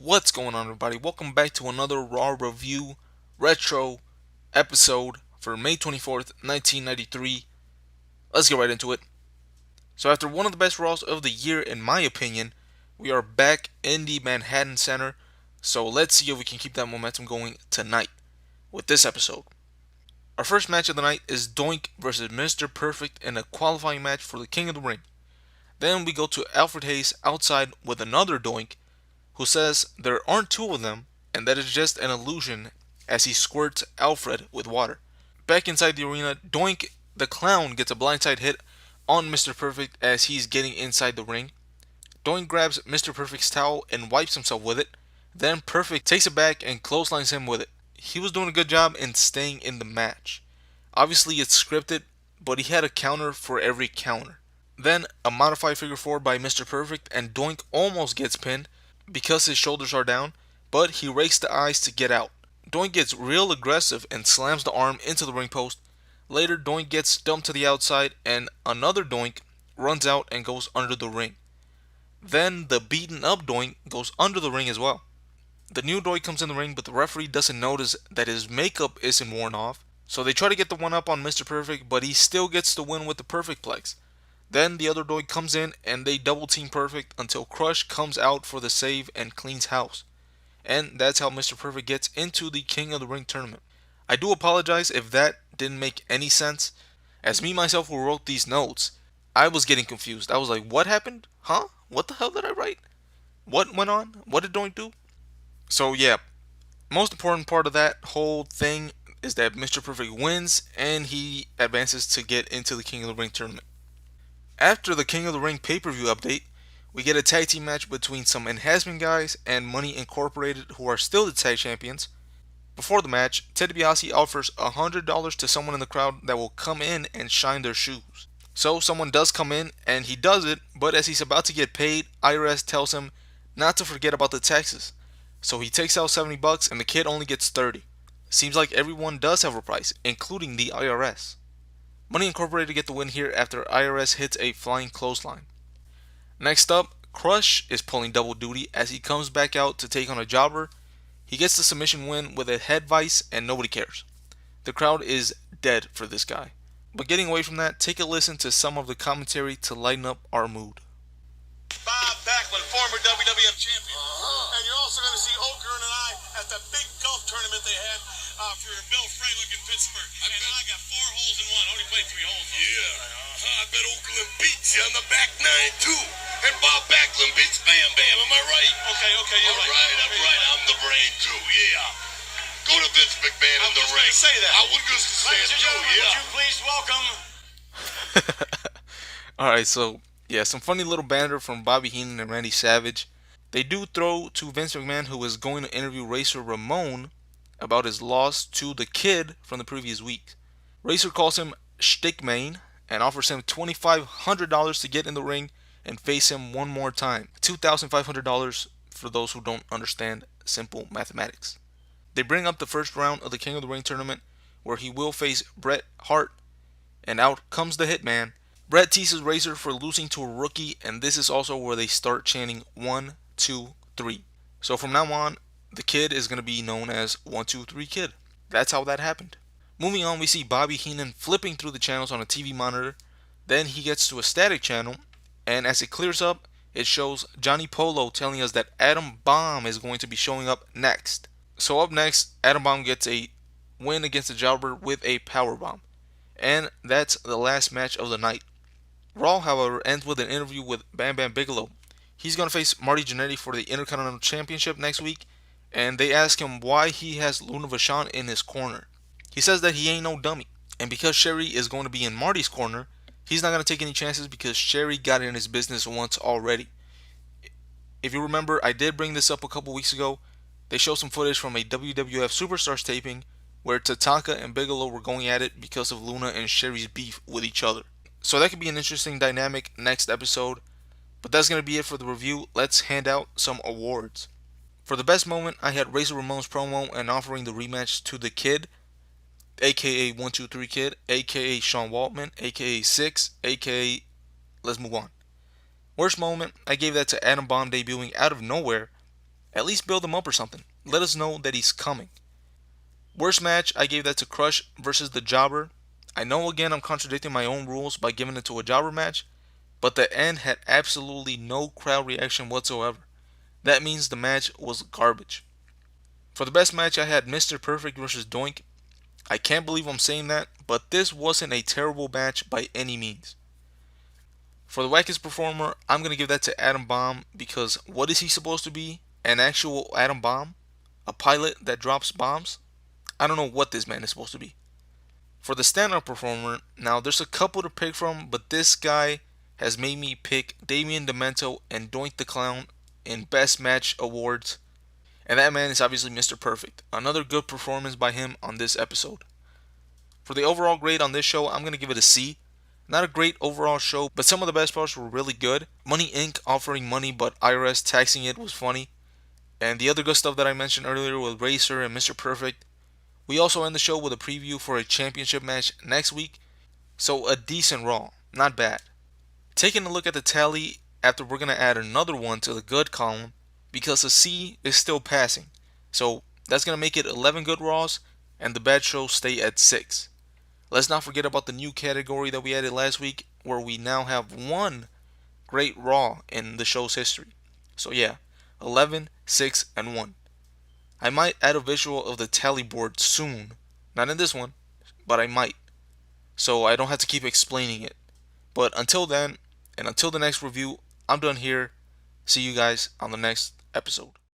What's going on, everybody? Welcome back to another Raw Review Retro episode for May 24th, 1993. Let's get right into it. So after one of the best Raws of the year, in my opinion, we are back in the Manhattan Center. So let's see if we can keep that momentum going tonight with this episode. Our first match of the night is Doink versus Mr. Perfect in a qualifying match for the King of the Ring. Then we go to Alfred Hayes outside with another Doink, who says there aren't two of them and that it's just an illusion as he squirts Alfred with water. Back inside the arena, Doink the Clown gets a blindside hit on Mr. Perfect as he's getting inside the ring. Doink grabs Mr. Perfect's towel and wipes himself with it. Then Perfect takes it back and clotheslines him with it. He was doing a good job in staying in the match. Obviously it's scripted, but he had a counter for every counter. Then a modified figure 4 by Mr. Perfect and Doink almost gets pinned because his shoulders are down, but he rakes the eyes to get out. Doink gets real aggressive and slams the arm into the ring post. Later, Doink gets dumped to the outside and another Doink runs out and goes under the ring. Then the beaten up Doink goes under the ring as well. The new Doink comes in the ring, but the referee doesn't notice that his makeup isn't worn off, so they try to get the one up on Mr. Perfect, but he still gets the win with the Perfect Plex. Then the other Doink comes in and they double team Perfect until Crush comes out for the save and cleans house. And that's how Mr. Perfect gets into the King of the Ring tournament. I do apologize if that didn't make any sense. As me myself who wrote these notes, I was getting confused. I was like, what happened? Huh? What the hell did I write? What went on? What did Doink do? So yeah, most important part of that whole thing is that Mr. Perfect wins and he advances to get into the King of the Ring tournament. After the King of the Ring pay-per-view update, we get a tag team match between some enhancement guys and Money Incorporated, who are still the tag champions. Before the match, Ted DiBiase offers $100 to someone in the crowd that will come in and shine their shoes. So someone does come in and he does it, but as he's about to get paid, IRS tells him not to forget about the taxes. So he takes out $70 and the kid only gets $30. Seems like everyone does have a price, including the IRS. Money Incorporated get the win here after IRS hits a flying clothesline. Next up, Crush is pulling double duty as he comes back out to take on a jobber. He gets the submission win with a head vice and nobody cares. The crowd is dead for this guy. But getting away from that, take a listen to some of the commentary to lighten up our mood. Bob Backlund, former WWF champion. And you're also going to see Okern and I at the big golf tournament they had for Bill Fralick in Pittsburgh. I got 4 holes in one. I only played 3 holes. Yeah. I bet Oakland beats you on the back 9 too. And Bob Backlund beats Bam Bam. Am I right? Okay, you're right. I'm right. I'm the brain too. Yeah. Go to Vince McMahon in the ring. I was just going to say that. I was going to say Ladies it and too. gentlemen, Yeah. would you please welcome... Alright, so yeah, some funny little banter from Bobby Heenan and Randy Savage. They do throw to Vince McMahon, who is going to interview Racer Ramon about his loss to the Kid from the previous week. Racer calls him Stickman and offers him $2,500 to get in the ring and face him one more time. $2,500 for those who don't understand simple mathematics. They bring up the first round of the King of the Ring tournament where he will face Bret Hart, and out comes the Hitman. Bret teases Razor for losing to a rookie, and this is also where they start chanting 1, 2, 3. So from now on, the Kid is going to be known as 1, 2, 3 Kid. That's how that happened. Moving on, we see Bobby Heenan flipping through the channels on a TV monitor. Then he gets to a static channel, and as it clears up, it shows Johnny Polo telling us that Adam Bomb is going to be showing up next. So up next, Adam Bomb gets a win against the Jobber with a powerbomb. And that's the last match of the night. Raw, however, ends with an interview with Bam Bam Bigelow. He's going to face Marty Jannetty for the Intercontinental Championship next week, and they ask him why he has Luna Vachon in his corner. He says that he ain't no dummy, and because Sherry is going to be in Marty's corner, he's not going to take any chances because Sherry got in his business once already. If you remember, I did bring this up a couple weeks ago. They show some footage from a WWF Superstars taping where Tatanka and Bigelow were going at it because of Luna and Sherry's beef with each other. So that could be an interesting dynamic next episode. But that's going to be it for the review. Let's hand out some awards. For the best moment, I had Razor Ramon's promo and offering the rematch to the Kid, aka 123 Kid, aka Sean Waltman, aka Six, aka Let's Move On. Worst moment, I gave that to Adam Bomb debuting out of nowhere At least build him up or something. Let us know that he's coming. Worst match, I gave that to Crush versus the Jobber. I know again I'm contradicting my own rules by giving it to a Jobber match, but the end had absolutely no crowd reaction whatsoever. That means the match was garbage. For the best match, I had Mr. Perfect versus Doink. I can't believe I'm saying that, but this wasn't a terrible match by any means. For the wackest performer, I'm going to give that to Adam Bomb because what is he supposed to be? An actual atom bomb? A pilot that drops bombs? I don't know what this man is supposed to be. For the stand-up performer, now there's a couple to pick from, but this guy has made me pick Damien Demento and Doink the Clown in Best Match Awards, and that man is obviously Mr. Perfect. Another good performance by him on this episode. For the overall grade on this show, I'm going to give it a C. Not a great overall show, but some of the best parts were really good. Money Inc. offering money but IRS taxing it was funny. And the other good stuff that I mentioned earlier with Racer and Mr. Perfect. We also end the show with a preview for a championship match next week. So a decent Raw, not bad. Taking a look at the tally after we're going to add another one to the good column because a C is still passing. So that's going to make it 11 good Raws and the bad shows stay at 6. Let's not forget about the new category that we added last week where we now have one great Raw in the show's history. So yeah, 11, 6, and 1. I might add a visual of the tally board soon. Not in this one, but I might. So I don't have to keep explaining it. But until then, and until the next review, I'm done here. See you guys on the next episode.